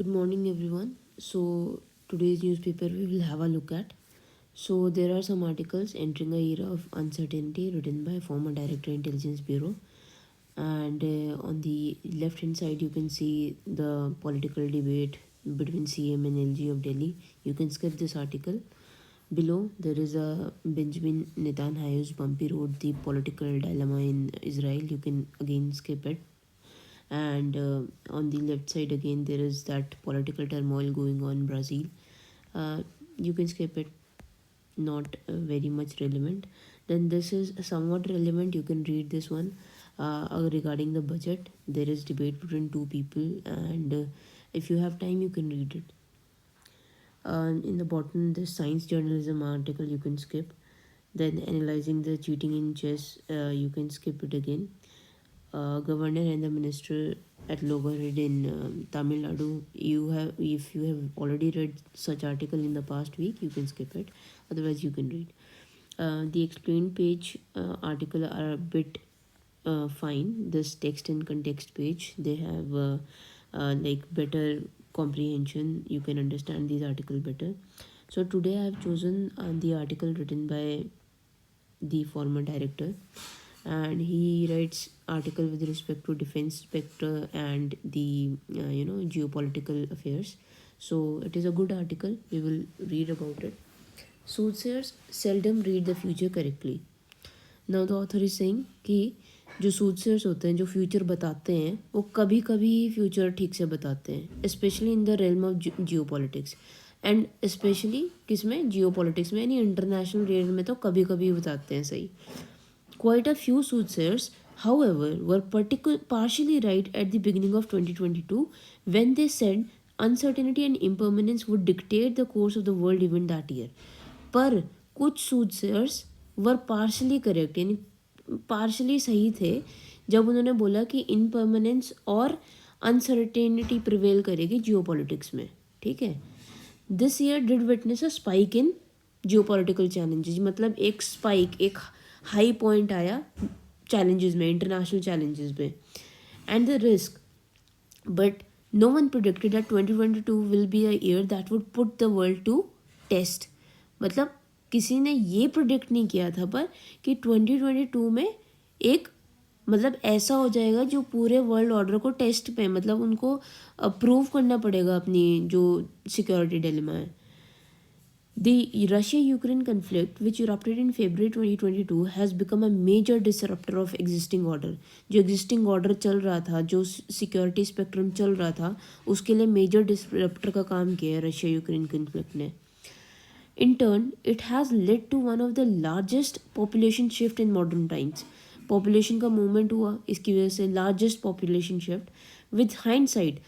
Good morning, everyone. Today's newspaper we will have a look at. There are some articles entering a era of uncertainty written by former Director Intelligence Bureau. And on the left hand side, you can see the political debate between CM and LG of Delhi. You can skip this article. Below, there is a Benjamin Netanyahu's bumpy road, the political dilemma in Israel. You can again skip it. And on the left side again there is that political turmoil going on in Brazil. You can skip it, not very much relevant. Then this is somewhat relevant, you can read this one. Regarding the budget, there is debate between two people, and if you have time you can read it. In the bottom, the science journalism article you can skip. Then analyzing the cheating in chess, you can skip it again. Governor and the minister at loggerhead in Tamil Nadu. If you have already read such article in the past week, you can skip it. Otherwise, you can read. The explained page article are a bit fine. This text and context page, they have like better comprehension. You can understand these article better. So today I have chosen the article written by the former director, and he writes article with respect to defense spectre and the geopolitical affairs. So it is a good article, we will read about it. Soothsayers seldom read the future correctly. Now the author is saying कि जो सूटसर्स होते हैं, जो future बताते हैं, वो कभी कभी फ्यूचर ठीक से बताते हैं, specially in the realm of Jio politics. And specially किस में, जियो पॉलिटिक्स में, यानी इंटरनेशनल रेल में तो कभी कभी बताते हैं सही. Quite a few soothsayers, however, were partially right at the beginning of 2022 when they said uncertainty and impermanence would dictate the course of the world event that year. पर कुछ soothsayers were partially correct, यानी partially सही थे जब उन्होंने बोला कि impermanence और uncertainty prevail करेगी geopolitics में. ठीक है. This year did witness a spike in geopolitical challenges. मतलब एक spike, एक हाई पॉइंट आया चैलेंजेस में, इंटरनेशनल चैलेंजेस में, and the risk. But no one predicted that 2022 will be a year that would put the world to test. मतलब किसी ने ये प्रिडिक्ट नहीं किया था पर कि 2022 में एक मतलब ऐसा हो जाएगा जो पूरे वर्ल्ड ऑर्डर को टेस्ट पे, मतलब उनको प्रूव करना पड़ेगा अपनी जो सिक्योरिटी डिलेमा है. The Russia-Ukraine conflict, which erupted in February 2022, has become a major disruptor of existing order. जो existing order चल रहा था, जो security spectrum चल रहा था, उसके लिए major disruptor का काम किया है Russia-Ukraine conflict ने. In turn, it has led to one of the largest population shift in modern times. Population का movement हुआ, इसकी वजह से largest population shift. With hindsight,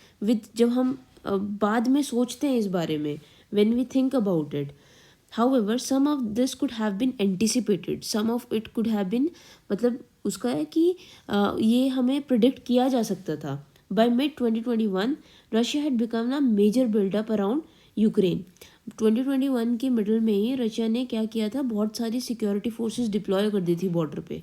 जब हम बाद में सोचते हैं इस बारे में, when we think about it. However, some of this could have been anticipated. Some of it could have been, मतलब उसका है कि ये हमें predict किया जा सकता था. By mid 2021, Russia had become a major build-up around Ukraine. 2021 के मिडल में ही रशिया ने क्या किया था, बहुत सारी सिक्योरिटी फोर्सेस डिप्लॉय कर दी थी बॉर्डर पे.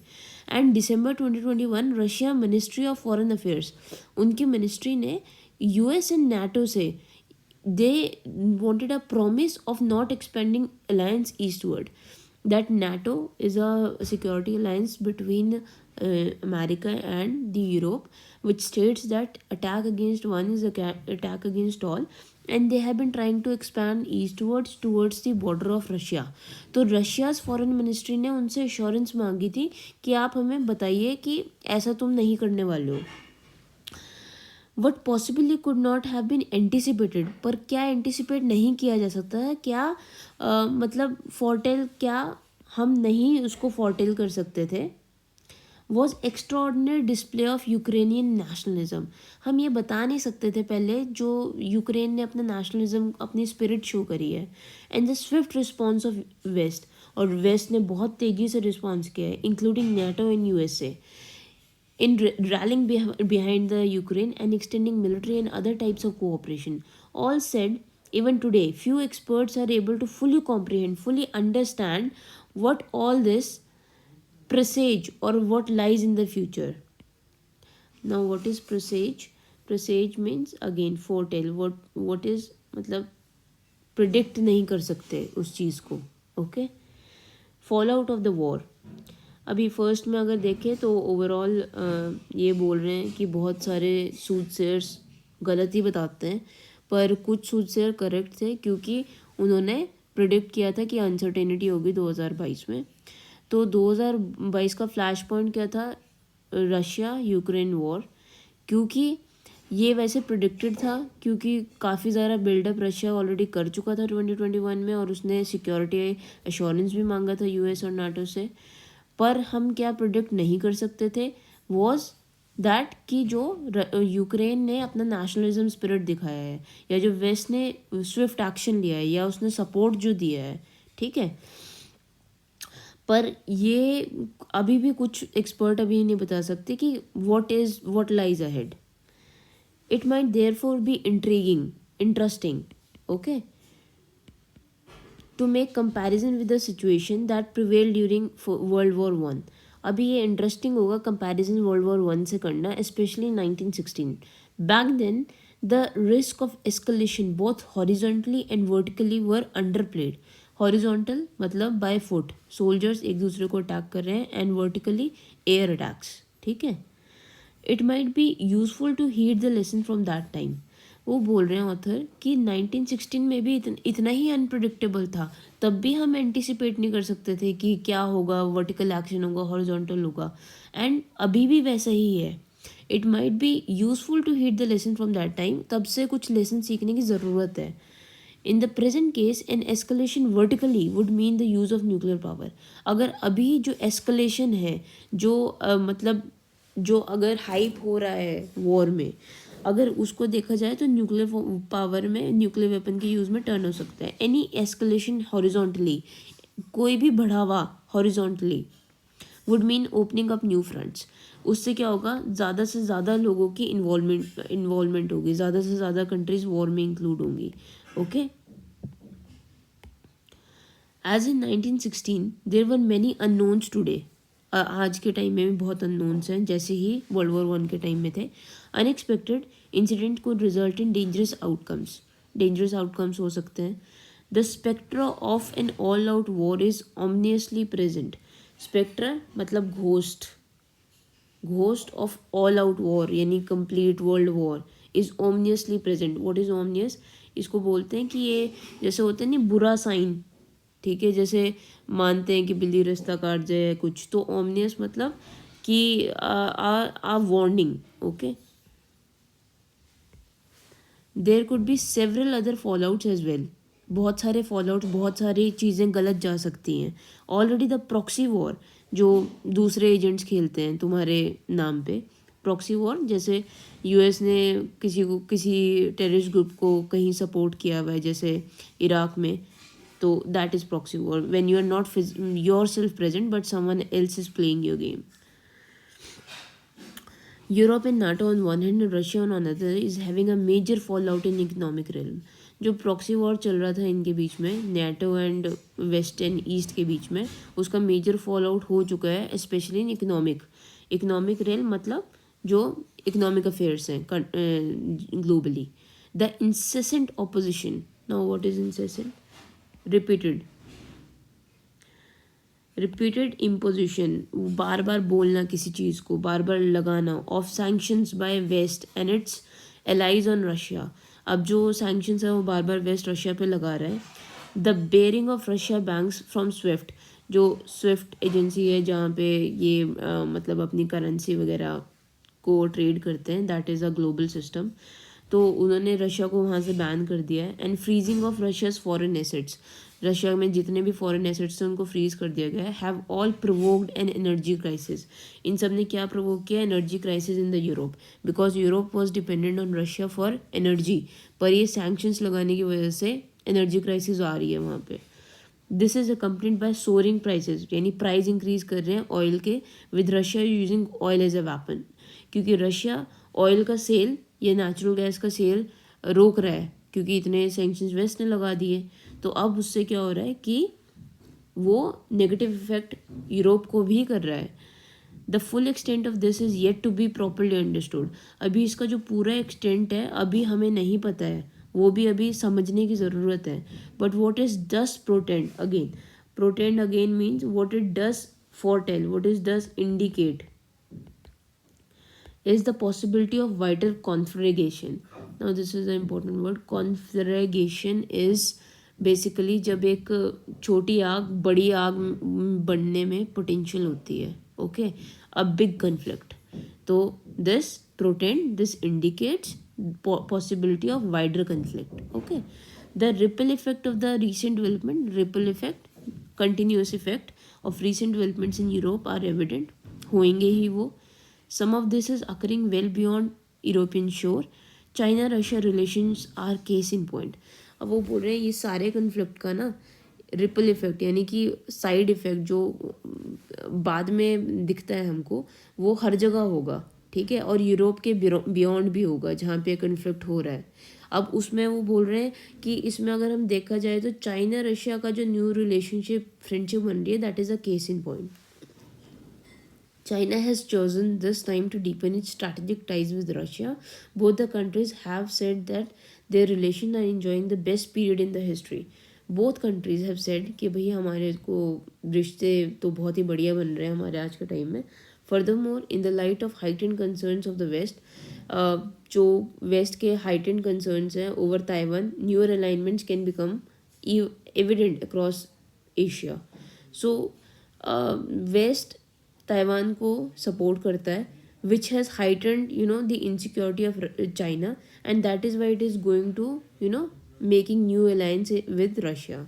And December 2021 Russia ministry of foreign affairs, उनकी मिनिस्ट्री ने यूएस एंड नाटो से they wanted a promise of not expanding alliance eastward. That NATO is a security alliance between America and the Europe, which states that attack against one is attack against all, and they have been trying to expand eastwards towards the border of Russia. तो Russia's foreign ministry ने उनसे assurance मांगी थी कि आप हमें बताइए कि ऐसा तुम नहीं करने वाले हो. What possibly could not have been anticipated, पर क्या एंटिसिपेट नहीं किया जा सकता है, क्या मतलब फॉरटेल, क्या हम नहीं उसको फॉरटेल कर सकते थे, was extraordinary display of Ukrainian nationalism. हम ये बता नहीं सकते थे पहले जो यूक्रेन ने अपना नेशनलिज्म, अपनी स्पिरिट शो करी है. And the swift response of west, और वेस्ट ने बहुत तेज़ी से रिस्पॉन्स किया है, including NATO and USA, in rallying behind the Ukraine and extending military and other types of cooperation. All said, even today, few experts are able to fully comprehend, fully understand what all this presage or what lies in the future. Now, what is presage? Presage means again foretell, what is मतलब predict नहीं कर सकते उस चीज़ को. Okay. Fall out of the war. अभी first में अगर देखें तो ओवरऑल ये बोल रहे हैं कि बहुत सारे सूटसेयर्स गलत ही बताते हैं, पर कुछ सूटसेयर करेक्ट थे क्योंकि उन्होंने प्रिडिक्ट किया था कि अनसर्टेनिटी होगी 2022 में. तो 2022 का फ्लैश पॉइंट क्या था? Russia Ukraine war. क्योंकि ये वैसे प्रिडिक्टेड था क्योंकि काफ़ी ज़्यादा बिल्डअप रशिया ऑलरेडी कर चुका था 2021 में, और उसने सिक्योरिटी एश्योरेंस भी मांगा था यूएस और नाटो से. पर हम क्या प्रिडिक्ट नहीं कर सकते थे वॉज दैट कि जो यूक्रेन ने अपना नेशनलिज्म स्पिरिट दिखाया है, या जो वेस्ट ने स्विफ्ट एक्शन लिया है, या उसने सपोर्ट जो दिया है, ठीक है. पर ये अभी भी कुछ एक्सपर्ट अभी नहीं बता सकते कि what lies ahead. It might therefore be interesting, okay, to make comparison with the situation that prevailed during World War One. अभी ये इंटरेस्टिंग होगा कंपैरिजन वर्ल्ड वॉर वन से करना, specially 1916. Back then the risk of escalation both horizontally and vertically were underplayed. Horizontal मतलब by foot, soldiers एक दूसरे को attack कर रहे हैं, एंड वर्टिकली एयर अटैक्स, ठीक है. It might be useful to heed the lesson from that time. वो बोल रहे हैं ऑथर कि 1916 में भी इतना ही अनप्रिडिक्टेबल था, तब भी हम एंटिसिपेट नहीं कर सकते थे कि क्या होगा, वर्टिकल एक्शन होगा, हॉरिजॉन्टल होगा, एंड अभी भी वैसा ही है. It might be useful to heed the lesson from that time. तब से कुछ लेसन सीखने की ज़रूरत है. In the present case an escalation vertically would mean the use of nuclear power. अगर अभी जो एस्केलेशन है, जो मतलब जो अगर हाइप हो रहा है वॉर में, अगर उसको देखा जाए तो न्यूक्लियर पावर में, न्यूक्लियर वेपन के यूज़ में टर्न हो सकता है. एनी एस्केलेशन हॉरिजॉन्टली, कोई भी बढ़ावा horizontally, would mean opening up new fronts. उससे क्या होगा? ज़्यादा से ज़्यादा लोगों की इन्वॉल्वमेंट होगी, ज़्यादा से ज़्यादा कंट्रीज वॉर में इंक्लूड होंगी. Okay. As in 1916 there were many unknowns today. आज के टाइम में भी बहुत अननोन्स हैं, जैसे ही वर्ल्ड वॉर वन के टाइम में थे. Unexpected incident could result in dangerous outcomes हो सकते हैं. The spectra of an all out war is ominously present. Spectra मतलब ghost of all out war यानी complete world war is ominously present. What is ऑमनियस? इसको बोलते हैं कि ये जैसे होता है नहीं बुरा साइन, ठीक है, जैसे मानते हैं कि बिल्ली रास्ता काट जाए कुछ, तो ऑमनियस मतलब कि a warning. Okay. There could be several other fall outs as well. बहुत सारे फॉल आउट्स, बहुत सारी चीज़ें गलत जा सकती हैं. ऑलरेडी द प्रॉक्सी वॉर, जो दूसरे एजेंट्स खेलते हैं तुम्हारे नाम पे. प्रॉक्सी वॉर जैसे यूएस ने किसी टेररिस्ट ग्रुप को कहीं सपोर्ट किया हुआ है, जैसे इराक में, तो that is proxy war when you are not yourself present but someone else is playing your game. Europe and NATO on one hand and Russia on another is having a major fall out in economic realm. जो proxy war चल रहा था इनके बीच में, NATO and west and east के बीच में, उसका मेजर फॉल आउट हो चुका है, स्पेशली इन इकोनॉमिक रेल मतलब जो इकोनॉमिक अफेयर्स हैं globally. The incessant opposition. Now what is incessant? Repeated imposition, बार बार बोलना किसी चीज़ को, बार बार लगाना, of sanctions by west and its allies on Russia. अब जो सैंक्शंस है वो बार बार वेस्ट रशिया पे लगा रहा है. The bearing of Russia banks from Swift, जो स्विफ्ट एजेंसी है जहाँ पे ये मतलब अपनी करेंसी वगैरह को ट्रेड करते हैं, that is a global system. तो उन्होंने रशिया को वहाँ से बैन कर दिया है. And freezing of Russia's foreign assets, Russia में जितने भी फॉरेन एसेट्स हैं उनको फ्रीज कर दिया गया है. Have all provoked an energy crisis. इन सब ने क्या प्रोवोक किया? Energy crisis in the Europe, because Europe was dependent on Russia for energy. पर ये सैंक्शंस लगाने की वजह से एनर्जी क्राइसिस आ रही है वहाँ पे. This is accompanied by soaring prices, यानी प्राइस इंक्रीज कर रहे हैं ऑयल के, with Russia using oil as a weapon. क्योंकि रशिया ऑयल का सेल या नेचुरल गैस का सेल रोक रहा है क्योंकि इतने सैंक्शंस वेस्ट ने लगा दिए. तो अब उससे क्या हो रहा है कि वो नेगेटिव इफेक्ट यूरोप को भी कर रहा है. The full extent of this is yet to be properly understood. अभी इसका जो पूरा एक्सटेंट है अभी हमें नहीं पता है, वो भी अभी समझने की ज़रूरत है. But what is does portend again means what it does foretell, what is does indicate is the possibility of wider conflagration. Now this is the important word. Conflagration is basically जब एक छोटी आग बड़ी आग बनने में पोटेंशियल होती है. Okay, a big conflict. तो this indicates possibility of wider conflict. Okay, the ripple effect of the recent development, ripple effect, continuous effect of recent developments in Europe are evident. होंगे ही वो. Some of this is occurring well beyond European shore. China Russia relations are case in point. अब वो बोल रहे हैं ये सारे conflict का ना रिपल इफेक्ट यानी कि साइड इफेक्ट जो बाद में दिखता है हमको वो हर जगह होगा. ठीक है, और यूरोप के बियॉन्ड भी होगा जहाँ पे कन्फ्लिक्ट हो रहा है. अब उसमें वो बोल रहे हैं कि इसमें अगर हम देखा जाए तो चाइना रशिया का जो न्यू रिलेशनशिप फ्रेंडशिप बन रही है that is a case in point. China has chosen this time to deepen its strategic ties with Russia. Both the countries have said that their relations are enjoying the best period in the history. Both countries have said कि भाई हमारे को रिश्ते तो बहुत ही बढ़िया बन रहे हैं हमारे आज के टाइम में. Furthermore, in the light of heightened concerns of the West, जो वेस्ट के heightened concerns हैं over Taiwan, newer alignments can become evident across Asia. So, West Taiwan को सपोर्ट करता है which has heightened the insecurity of China and that is why it is going to making new alliance with Russia.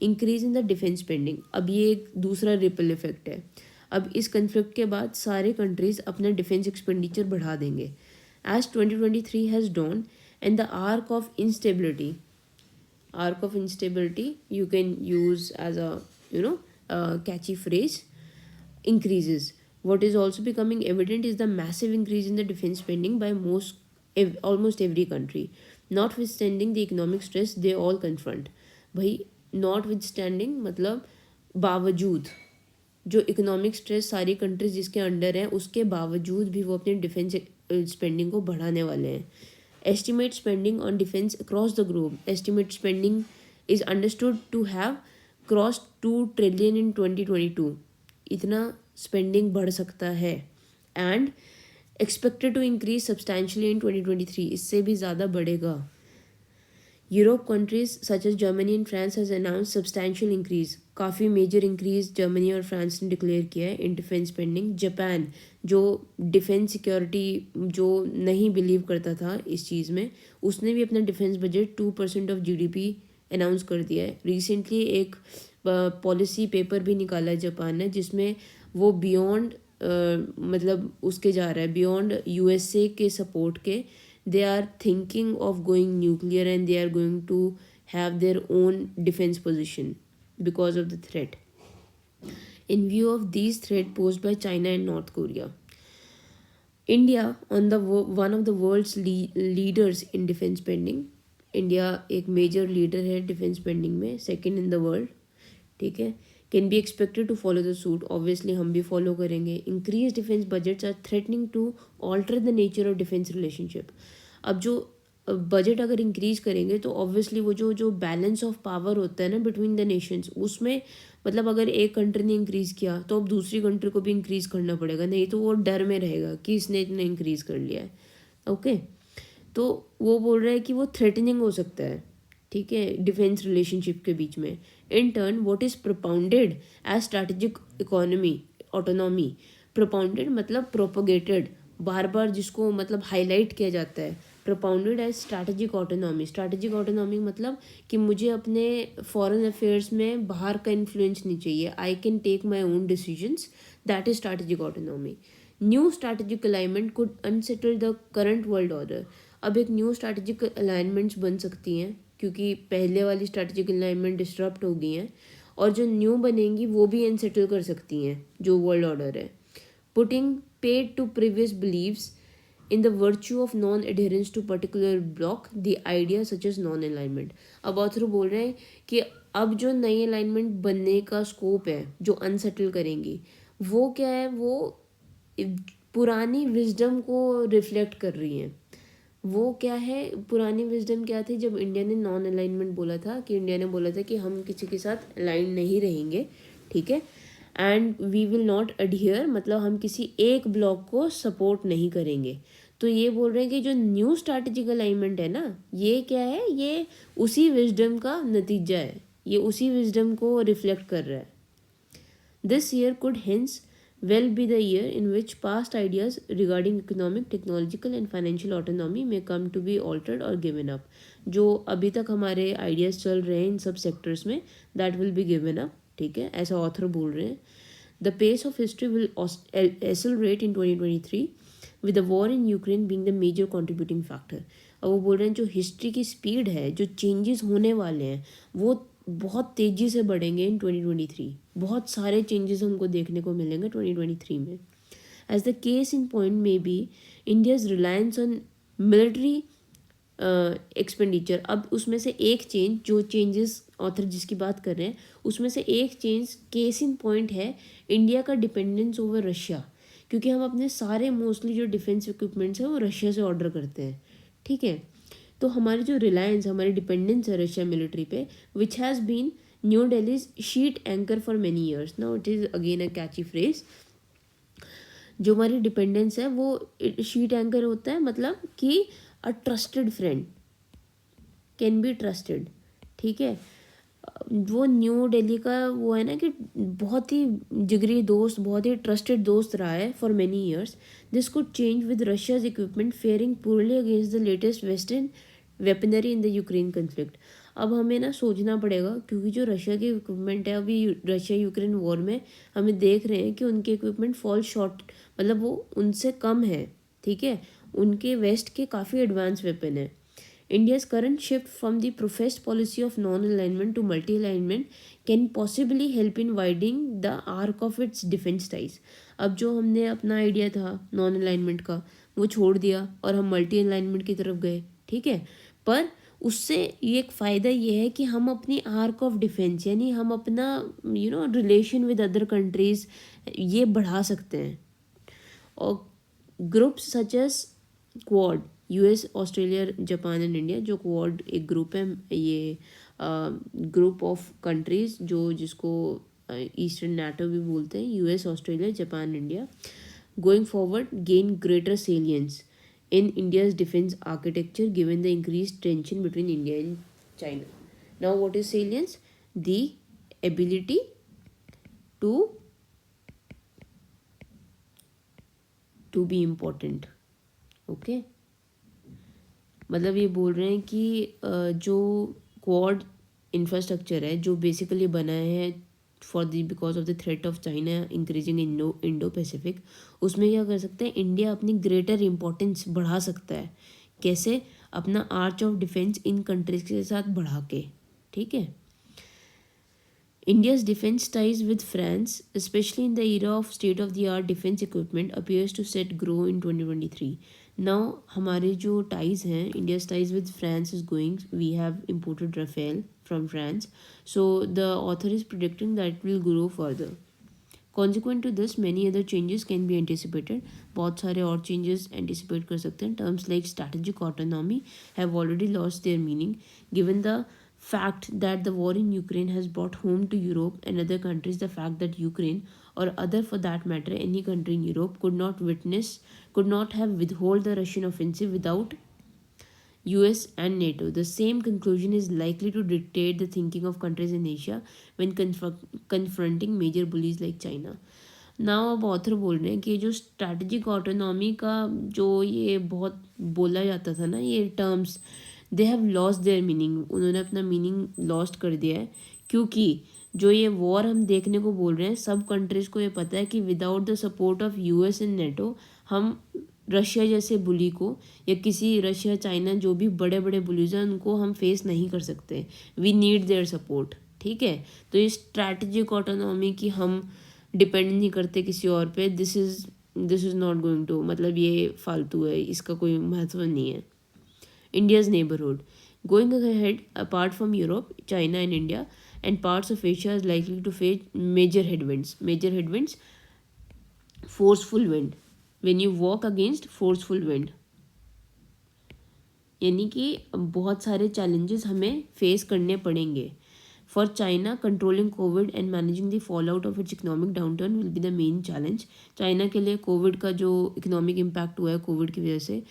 Increase in the defence spending. अब ये एक दूसरा ripple effect है. अब इस कन्फ्लिक्ट के बाद सारे कंट्रीज अपना डिफेंस एक्सपेंडिचर बढ़ा देंगे. As 2023 has dawned and the arc of instability you can use as a catchy phrase increases. What is also becoming evident is the massive increase in the defense spending by almost every country, notwithstanding the economic stress they all confront. भाई notwithstanding मतलब बावजूद जो economic stress सारी countries जिसके under हैं उसके बावजूद भी वो अपने डिफेंस स्पेंडिंग को बढ़ाने वाले हैं. Estimate spending on defence across the globe. Estimate spending is understood to have cross 2 trillion in 2022. इतना स्पेंडिंग बढ़ सकता है and expected to increase substantially in 2023. इससे भी ज़्यादा बढ़ेगा. Europe countries such as Germany and France has announce substantial increase. काफ़ी major increase Germany और फ्रांस ने डिक्लेयर किया है इन डिफेंस स्पेंडिंग. जापान जो डिफेंस सिक्योरिटी जो नहीं बिलीव करता था इस चीज़ में उसने भी अपना defence budget 2% of GDP announce कर दिया है. रिसेंटली एक पॉलिसी पेपर भी निकाला है जापान ने जिसमें वो बियॉन्ड मतलब उसके जा रहा है बियॉन्ड USA के सपोर्ट के. They are thinking of going nuclear and they are going to have their own defence position because of the threat. In view of these threat posed by China and North Korea, India one of the world's leaders in defence spending. India एक major leader है defence spending में, second in the world. ठीक है, can be expected to follow the suit. Obviously हम भी follow करेंगे. Increase defence budgets are threatening to alter the nature of defence relationship. अब जो बजट अगर इंक्रीज करेंगे तो ऑब्वियसली वो जो बैलेंस ऑफ पावर होता है ना बिटवीन द नेशंस उसमें मतलब अगर एक कंट्री ने इंक्रीज किया तो अब दूसरी कंट्री को भी इंक्रीज करना पड़ेगा, नहीं तो वो डर में रहेगा कि इसने इतना इंक्रीज कर लिया है. ओके, तो वो बोल रहा है कि वो थ्रेटनिंग हो सकता है. ठीक है, डिफेंस रिलेशनशिप के बीच में. In turn what is propounded as strategic economy autonomy. Propounded मतलब प्रोपोगेटेड, बार बार जिसको मतलब हाईलाइट किया जाता है. Propounded as strategic autonomy. Strategic autonomy मतलब कि मुझे अपने फॉरेन अफेयर्स में बाहर का इन्फ्लुएंस नहीं चाहिए. I can take my own decisions. That is strategic autonomy. New strategic alignment could unsettle the current world order. अब एक न्यू स्ट्रैटेजिक अलाइनमेंट्स बन सकती हैं क्योंकि पहले वाली स्ट्रैटेजिक अलाइनमेंट डिस्टर्ब हो गई हैं और जो न्यू बनेंगी वो भी अनसेटल कर सकती हैं जो वर्ल्ड ऑर्डर है. Putting paid to previous beliefs in the virtue of non adherence to particular bloc the idea such as non alignment. अब ऑथर बोल रहे हैं कि अब जो नई अलाइनमेंट बनने का स्कोप है जो अनसेटल करेंगी वो क्या है, वो पुरानी विजडम को रिफ्लेक्ट कर रही हैं। वो क्या है, पुरानी विजडम क्या थी, जब इंडिया ने नॉन अलाइनमेंट बोला था, कि इंडिया ने बोला था कि हम किसी के साथ अलाइन नहीं रहेंगे, ठीक है, and we will not adhere, मतलब हम किसी एक ब्लॉक को सपोर्ट नहीं करेंगे। तो ये बोल रहे हैं कि जो न्यू स्ट्रैटेजिक अलाइनमेंट है ना, ये क्या है, ये उसी विजडम का नतीजा है, ये उसी विजडम को रिफ्लेक्ट कर रहा है। This year could hence well be the year in which past ideas regarding economic, technological and financial autonomy may come to be altered or given up. जो अभी तक हमारे आइडियाज़ चल रहे हैं इन सब सेक्टर्स में, that will be given up, ठीक है, ऐसा ऑथर बोल रहे हैं। The pace of history will accelerate in 2023 with the war in Ukraine being the major contributing factor. अब वो बोल रहे हैं जो हिस्ट्री की स्पीड है, जो चेंजेस होने वाले हैं, वो बहुत तेज़ी से बढ़ेंगे इन 2023। बहुत सारे चेंजेस हमको देखने को मिलेंगे 2023 में। As the case in point में be India's reliance on military expenditure. अब उसमें से एक चेंज, जो चेंजेस ऑथर जिसकी बात कर रहे हैं, उसमें से एक चेंज केस इन पॉइंट है इंडिया का डिपेंडेंस ओवर रशिया, क्योंकि हम अपने सारे मोस्टली जो डिफेंस इक्विपमेंट्स हैं वो रशिया से ऑर्डर करते हैं, ठीक है। तो हमारी जो रिलायंस, हमारी डिपेंडेंस है रशिया मिलिट्री पे, which has been New Delhi's sheet anchor for many years. Now it is again a catchy phrase. जो हमारी डिपेंडेंस है वो शीट एंकर होता है, मतलब कि अ trusted friend, can be trusted, ठीक है। वो न्यू दिल्ली का वो है ना कि बहुत ही जिगरी दोस्त, बहुत ही ट्रस्टेड दोस्त रहा है for many years. This could change with Russia's equipment faring poorly against the latest western weaponry in the Ukraine conflict. अब हमें ना सोचना पड़ेगा, क्योंकि जो रशिया के इक्विपमेंट है अभी रशिया यूक्रेन वॉर में हमें देख रहे हैं कि उनके इक्विपमेंट फॉल शॉर्ट, मतलब वो उनसे कम है, ठीक है, उनके वेस्ट के काफ़ी एडवांस वेपन है। India's current shift from the professed policy of non-alignment to multi-alignment can possibly help in widening the arc of its defense ties. अब जो हमने अपना आइडिया था नॉन अलाइनमेंट का वो छोड़ दिया और हम मल्टी अलाइनमेंट की तरफ गए, ठीक है, पर उससे ये एक फ़ायदा ये है कि हम अपनी आर्क ऑफ डिफेंस, यानी हम अपना रिलेशन विद अदर कंट्रीज़ ये बढ़ा सकते हैं। और groups such as quad, US, Australia, Japan and India, जो क्वाड एक ग्रुप है, ये ग्रुप ऑफ कंट्रीज़ जो जिसको ईस्टर्न नाटो भी बोलते हैं, US, Australia, Japan, India, going forward gain greater salience in India's defense architecture given the increased tension between India and China. Now, what is salience? The ability to be important. Okay? मतलब ये बोल रहे हैं कि जो quad infrastructure है जो basically बना है for the because of the threat of China increasing Indo Pacific, उसमें क्या कर सकते हैं, इंडिया अपनी ग्रेटर इंपॉर्टेंस बढ़ा सकता है। कैसे? अपना arch of defence in countries के साथ बढ़ा के, ठीक है। India's defense ties with France, especially in the era of state-of-the-art defense equipment, appears to set grow in 2023. Now, हमारे जो ties हैं, India's ties with France is going. We have imported Rafale from France, so the author is predicting that will grow further. Consequent to this, many other changes can be anticipated. बहुत सारे और changes anticipate कर सकते हैं. Terms like strategic autonomy have already lost their meaning, given the fact that the war in Ukraine has brought home to Europe and other countries the fact that Ukraine, or other for that matter any country in Europe, could not have withhold the Russian offensive without US and NATO. The same conclusion is likely to dictate the thinking of countries in Asia when confronting major bullies like China. Now अब author बोल रहे हैं कि जो strategic autonomy का जो ये बहुत बोला जाता था ना, ये terms, they have lost their meaning, उन्होंने अपना मीनिंग लॉस्ट कर दिया है, क्योंकि जो ये वॉर हम देखने को बोल रहे हैं, सब कंट्रीज़ को ये पता है कि without the support of US and NATO हम रशिया जैसे बुली को, या किसी रशिया चाइना जो भी बड़े बड़े बुलीज हैं उनको हम फेस नहीं कर सकते। वी नीड देयर सपोर्ट, ठीक है। तो ये स्ट्रैटेजिक ऑटोनॉमी की हम डिपेंड नहीं करते किसी और पे, this is not going to, मतलब ये फालतू है, इसका कोई महत्व नहीं है। India's neighborhood. Going ahead, apart from Europe, China and India, and parts of Asia is likely to face major headwinds. Major headwinds, forceful wind. when you walk against forceful wind. यानी कि बहुत सारे challenges हमें face करने पड़ेंगे. For China, controlling COVID and managing the fallout of its economic downturn will be the main challenge. China के लिए COVID का जो economic impact हुआ है COVID की वजह से,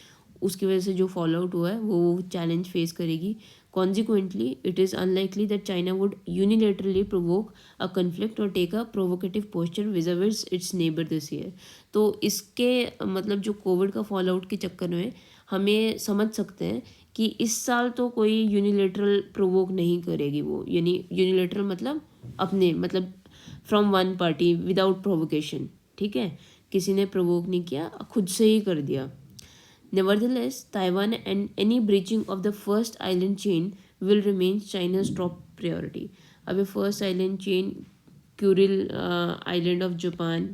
उसकी वजह से जो fallout हुआ है वो challenge face करेगी. Consequently, it is unlikely that China would unilaterally provoke a conflict or take a provocative posture vis-a-vis its neighbor this year. तो इसके मतलब जो COVID का fallout के चक्कर में हमें समझ सकते हैं कि इस साल तो कोई यूनिलेटरल प्रोवोक नहीं करेगी वो, यानी यूनिलेटरल मतलब अपने मतलब from one party without provocation. ठीक है, किसी ने प्रोवोक नहीं किया, खुद से ही कर दिया. Nevertheless, Taiwan and any breaching of the first island chain will remain China's top priority. अब first island chain Kuril island of Japan,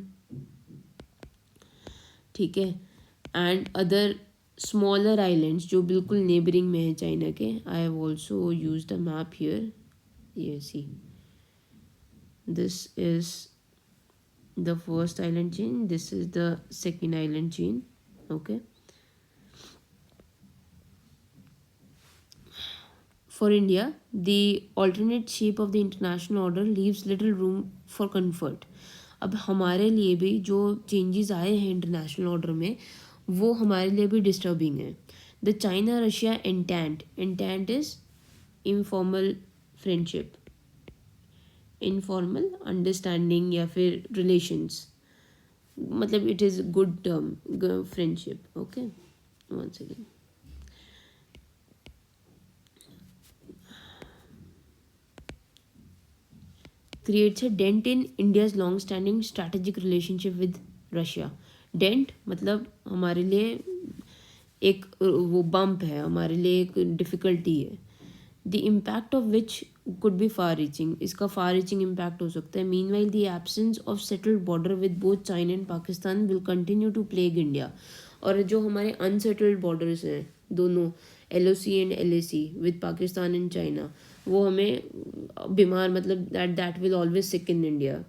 ठीक है, एंड अदर स्मॉलर आइलैंड्स जो बिल्कुल नेबरिंग में है चाइना के. I have also use the map here. ये see, this is the first island chain, this is the second island chain. Okay, for India, the alternate shape of the international order leaves little room for comfort. अब हमारे लिए भी जो changes आए हैं international order में वो हमारे लिए भी डिस्टर्बिंग है. The China Russia entente, entente is informal friendship, informal understanding या फिर रिलेशंस, मतलब it is good term friendship. Okay, one second. creates a dent in India's long-standing strategic relationship with Russia. Dent मतलब हमारे लिए एक वो bump है, हमारे लिए एक डिफ़िकल्टी है. The impact of which could be far-reaching. इसका far-reaching impact हो सकता है. Meanwhile, the absence of settled border with both China and Pakistan will continue to plague India. और जो हमारे unsettled borders हैं दोनों LOC and LAC with Pakistan and China, वो हमें बीमार मतलब that will always sick in India.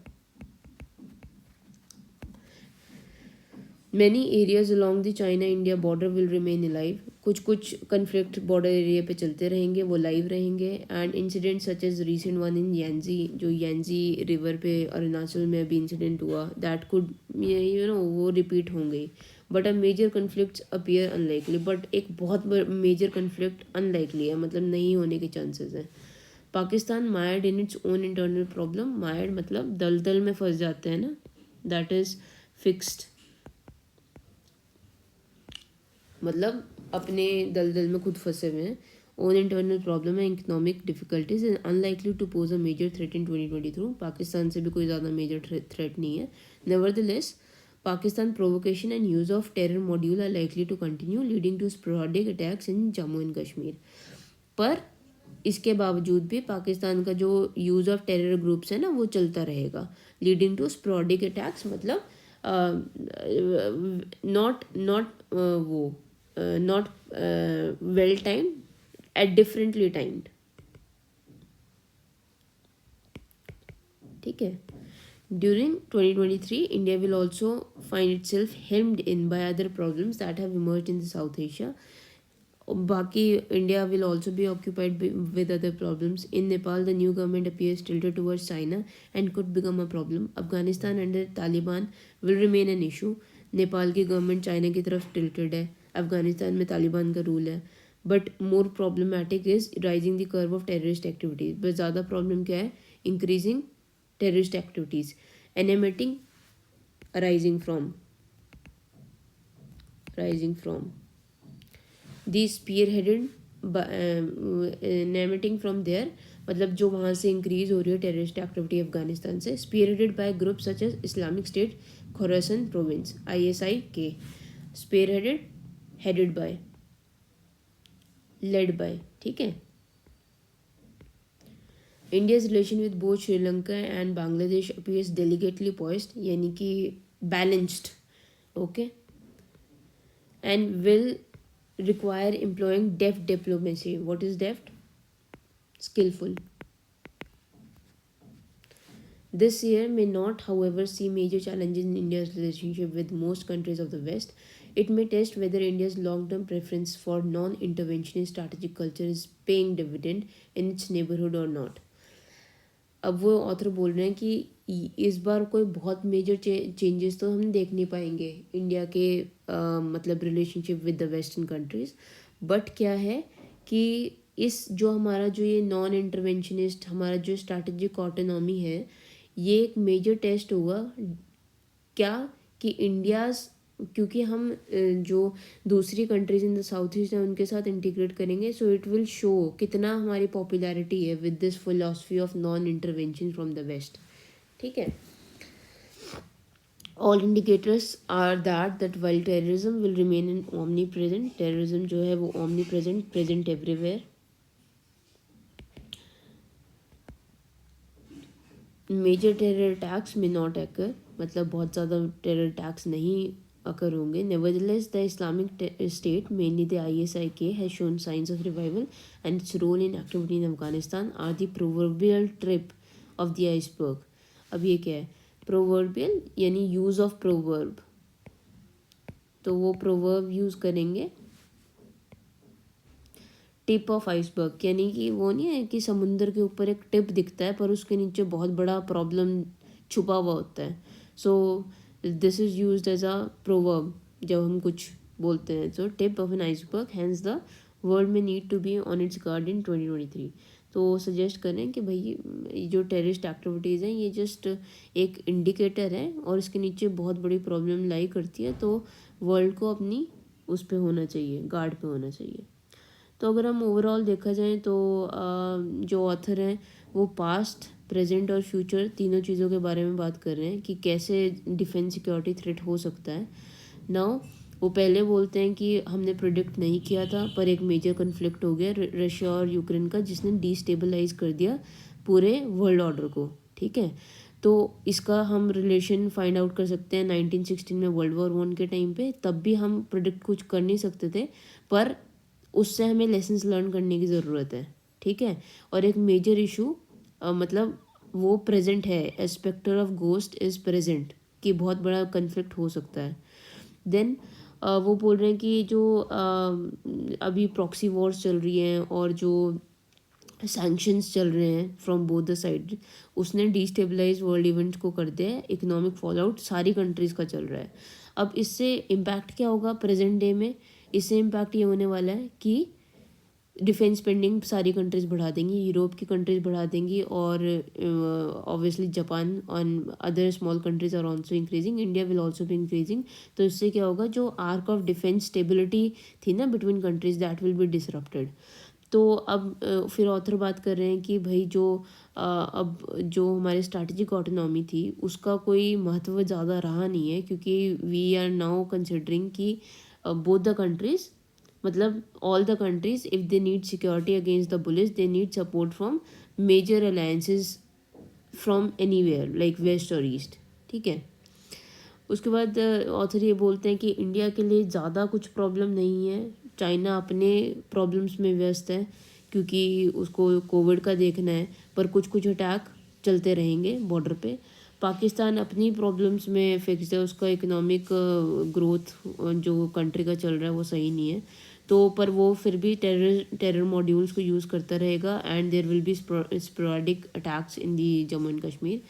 Many areas along the China India border will remain live. कुछ कन्फ्लिक्ट बॉर्डर एरिया पे चलते रहेंगे, वो लाइव रहेंगे. And incident such as recent one in Yangtse, जो यांजी रिवर पे अरुणाचल में अभी इंसिडेंट हुआ, दैट कुड वो रिपीट होंगे. But a major conflict appear unlikely. But एक बहुत मेजर कन्फ्लिक्ट अनलाइकली है, मतलब नहीं होने के चांसेस हैं. Pakistan mired in its own internal problem. Mired मतलब दलदल में फंस जाते हैं ना, दैट इज़ फिक्स्ड, मतलब अपने दलदल में खुद फंसे हुए हैं. ओन इंटरनल प्रॉब्लम है, economic difficulties and unlikely to pose a major threat in 2023. Pakistan से भी कोई ज़्यादा मेजर थ्रेट नहीं है. Nevertheless, Pakistan provocation and use of terror module are likely to continue, leading to sporadic attacks in Jammu and Kashmir. पर इसके बावजूद भी पाकिस्तान का जो यूज़ ऑफ टेरर ग्रुप्स है ना वो चलता रहेगा. लीडिंग टू स्पोराडिक अटैक्स मतलब not well timed, at differently timed. ठीक है. During 2023, India will also find itself hemmed in by other problems that have emerged in South Asia. बाकी India will also be occupied with other problems. In Nepal, the new government appears tilted towards China and could become a problem. Afghanistan under Taliban will remain an issue. Nepal की government China की तरफ tilted है, अफगानिस्तान में तालिबान का rule है. But more problematic is rising the curve of terrorist activities. बस ज़्यादा problem क्या है? Increasing terrorist activities emanating arising from these spearheaded emanating from there, मतलब जो वहाँ से इंक्रीज हो रही है टेररिस्ट एक्टिविटी अफगानिस्तान से, spearheaded by groups such as Islamic State Khorasan Province ISIK, spearheaded, headed by, led by. ठीक है. India's relation with both Sri Lanka and Bangladesh appears delicately poised, यानी कि balanced, okay, and will require employing deft diplomacy. What is deft? Skillful. This year may not, however, see major challenges in India's relationship with most countries of the West. It may test whether India's long term preference for non interventionist strategic culture is paying dividend in its neighborhood or not. अब वो author बोल रहे हैं कि इस बार कोई बहुत major changes तो हम देख नहीं पाएंगे इंडिया के मतलब relationship with the western countries, but क्या है कि इस जो हमारा जो ये नॉन इंटरवेंशनिस्ट हमारा जो स्ट्रैटेजिक ऑटोनॉमी है, ये एक मेजर टेस्ट होगा क्या कि इंडिया, क्योंकि हम जो दूसरी countries in the south east हैं उनके साथ इंटीग्रेट करेंगे, सो इट विल शो कितना हमारी पॉपुलैरिटी है with this philosophy of non intervention from the west. ठीक है. All indicators are that while terrorism will remain in omnipresent, terrorism जो है वो omnipresent everywhere. Major terror attacks में not occur, मतलब बहुत ज़्यादा टेरर अटैक्स नहीं occur होंगे. Nevertheless, the Islamic State, mainly the ISIK, has shown signs of revival, and its role in activity in Afghanistan are the proverbial tip of the iceberg. अब ये क्या है? Proverbial यानी use of proverb, तो वो proverb use करेंगे. Tip of iceberg यानी कि वो नहीं है कि समुंदर के ऊपर एक टिप दिखता है पर उसके नीचे बहुत बड़ा प्रॉब्लम छुपा हुआ होता है. So this is used as a proverb जब हम कुछ बोलते हैं. So tip of an iceberg, hence the world में need to be on its guard in 2023. तो सजेस्ट करें कि भाई ये जो टेररिस्ट एक्टिविटीज़ हैं ये जस्ट एक इंडिकेटर है और इसके नीचे बहुत बड़ी प्रॉब्लम लाई करती है, तो वर्ल्ड को अपनी उस पर होना चाहिए, गार्ड पे होना चाहिए. तो अगर हम ओवरऑल देखा जाए तो जो ऑथर हैं वो पास्ट, प्रेजेंट और फ्यूचर तीनों चीज़ों के बारे में बात कर रहे हैं कि कैसे डिफेंस सिक्योरिटी थ्रेट हो सकता है. नाउ वो पहले बोलते हैं कि हमने प्रोडिक्ट नहीं किया था पर एक मेजर कन्फ्लिक्ट हो गया रशिया और यूक्रेन का, जिसने डिस्टेबलाइज कर दिया पूरे वर्ल्ड ऑर्डर को. ठीक है. तो इसका हम रिलेशन फाइंड आउट कर सकते हैं 1916 में वर्ल्ड वॉर 1 के टाइम पे. तब भी हम प्रोडिक्ट कुछ कर नहीं सकते थे पर उससे हमें लेसन्स लर्न करने की ज़रूरत है. ठीक है. और एक मेजर इशू मतलब वो प्रेजेंट है, a spectre of ghost is present, कि बहुत बड़ा कन्फ्लिक्ट हो सकता है. देन वो बोल रहे हैं कि जो अभी प्रॉक्सी वॉर्स चल रही हैं और जो सैंक्शंस चल रहे हैं फ्रॉम बोथ द साइड, उसने डिस्टेबलाइज वर्ल्ड इवेंट्स को कर दिया है. इकोनॉमिक फॉल आउट सारी कंट्रीज़ का चल रहा है. अब इससे इम्पैक्ट क्या होगा प्रेजेंट डे में? इससे इम्पैक्ट ये होने वाला है कि डिफेंस स्पेंडिंग सारी कंट्रीज़ बढ़ा देंगी, यूरोप की कंट्रीज़ बढ़ा देंगी और ऑब्वियसली जापान और other small countries are also increasing, India will also भी इंक्रीजिंग. तो इससे क्या होगा, जो आर्क ऑफ डिफेंस स्टेबिलिटी थी ना between countries, that will B disrupted. तो अब फिर ऑथर बात कर रहे हैं कि भाई जो अब जो हमारी स्ट्रैटेजिक ऑटोनॉमी थी उसका कोई महत्व ज़्यादा रहा नहीं है, क्योंकि वी आर नाउ कंसिडरिंग कि बोथ द कंट्रीज़, मतलब all the countries if they need security against the bullies, they need support from major alliances from anywhere like west और ईस्ट. ठीक है. उसके बाद ऑथर ये बोलते हैं कि इंडिया के लिए ज़्यादा कुछ प्रॉब्लम नहीं है. चाइना अपने प्रॉब्लम्स में व्यस्त है क्योंकि उसको कोविड का देखना है, पर कुछ कुछ अटैक चलते रहेंगे बॉर्डर पे. पाकिस्तान अपनी प्रॉब्लम्स में फिक्स है, उसका इकोनॉमिक ग्रोथ जो कंट्री का चल रहा है वो सही नहीं है. तो पर वो फिर भी टेरर मॉड्यूल्स को यूज़ करता रहेगा and there will be sporadic attacks in the Jammu and Kashmir.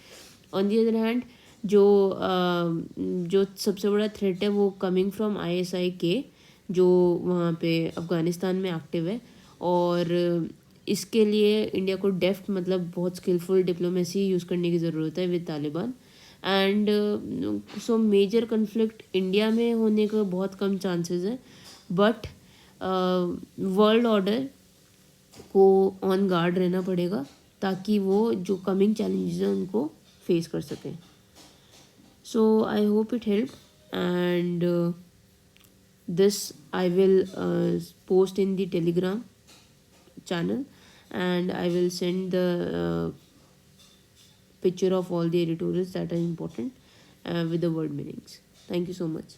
On the other hand जो सबसे बड़ा थ्रेट है वो कमिंग फ्रॉम ISIK, जो वहाँ पे अफ़गानिस्तान में एक्टिव है. और इसके लिए इंडिया को डेफ्ट मतलब बहुत स्किलफुल डिप्लोमेसी यूज़ करने की ज़रूरत है with Taliban. And so major conflict India में होने का बहुत कम चांसेस है, बट वर्ल्ड ऑर्डर को ऑन गार्ड रहना पड़ेगा ताकि वो जो कमिंग चैलेंजेस हैं उनको फेस कर सकें. So I hope it helped, and this I will post in the Telegram channel, and I will send the picture of all the editorials that are important with the word meanings. Thank you so much.